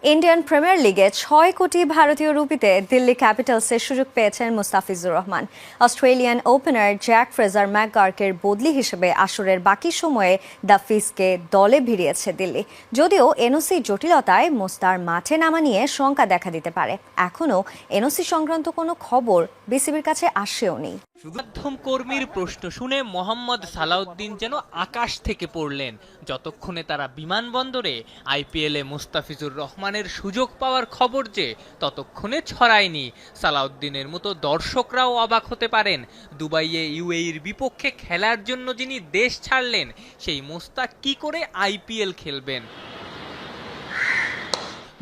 Indian premier লিগে ৬ কোটি ভারতীয় রুপিতে দিল্লি ক্যাপিটালসের সুযোগ পেয়েছেন Mustafizur Rahman. Australian opener Jake Fraser ম্যাকগার্কের বদলি হিসেবে আসরের বাকি সময়ে দ্য ফিসকে দলে ভিড়িয়েছে দিল্লি। যদিও এনওসি জটিলতায় মোস্তার মাঠে নামা নিয়ে শঙ্কা দেখা দিতে পারে, এখনও এনওসি সংক্রান্ত কোনো খবর বিসিবির কাছে আসেও নি। মাধ্যম কর্মীর প্রশ্ন শুনে মোহাম্মদ সালাউদ্দিন যেন আকাশ থেকে পড়লেন। যতক্ষণে তারা বিমানবন্দরে আইপিএলে মুস্তাফিজুর রহমানের সুযোগ পাওয়ার খবর যে ততক্ষণে ছড়ায়নি। সালাউদ্দিনের মতো দর্শকরাও অবাক হতে পারেন। দুবাইয়ে ইউএইর বিপক্ষে খেলার জন্য যিনি দেশ ছাড়লেন, সেই মোস্তাক কি করে আইপিএল খেলবেন?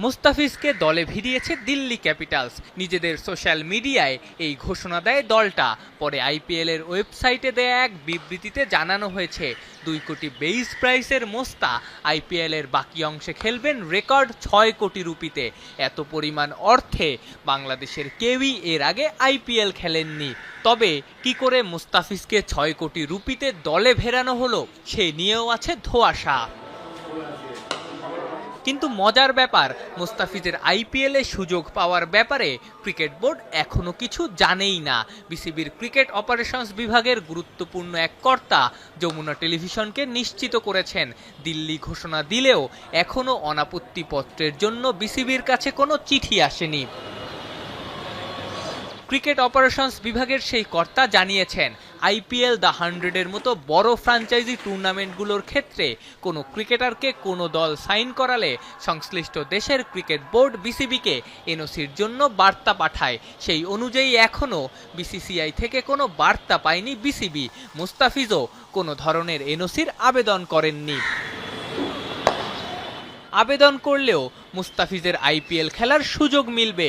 মুস্তাফিজকে দলে ভিড়িয়েছে দিল্লি ক্যাপিটালস। নিজেদের সোশ্যাল মিডিয়ায় এই ঘোষণা দেয় দলটা। পরে আইপিএল এর ওয়েবসাইটে দেয়া এক বিবৃতিতে জানানো হয়েছে 2 কোটি বেইস প্রাইসের মোস্তা আইপিএল এর বাকি অংশে খেলবেন রেকর্ড 6 কোটি রুপিতে। এত পরিমাণ অর্থে বাংলাদেশের কেউই এর আগে আইপিএল খেলেননি। তবে কি করে মুস্তাফিজকে 6 কোটি রুপিতে দলে ভেড়ানো হলো, সে নিয়েও আছে ধোঁয়াশা। কিন্তু মজার ব্যাপার, মুস্তাফিজের আইপিএলে সুযোগ পাওয়ার ব্যাপারে ক্রিকেট বোর্ড এখনো কিছু জানেই না। বিসিবির ক্রিকেট অপারেশনস বিভাগের গুরুত্বপূর্ণ এক কর্তা যমুনা টেলিভিশনকে নিশ্চিত করেছেন, দিল্লি ঘোষণা দিলেও এখনো অনাপত্তিপত্রের জন্য বিসিবির কাছে কোনো চিঠি আসেনি। ক্রিকেট অপারেশনস বিভাগের সেই কর্তা জানিয়েছেন, আইপিএল দ্য 100-এর মতো বড় ফ্র্যাঞ্চাইজি টুর্নামেন্টগুলোর ক্ষেত্রে কোনো ক্রিকেটারকে কোনো দল সাইন করালে সংশ্লিষ্ট দেশের ক্রিকেট বোর্ড বিসিবিকে এনওসির জন্য বার্তা পাঠায়। সেই অনুযায়ী এখনও বিসিসিআই থেকে কোনো বার্তা পায়নি বিসিবি। মুস্তাফিজও কোনো ধরনের এনওসির আবেদন করেননি। আবেদন করলেও মুস্তাফিজের আইপিএল খেলার সুযোগ মিলবে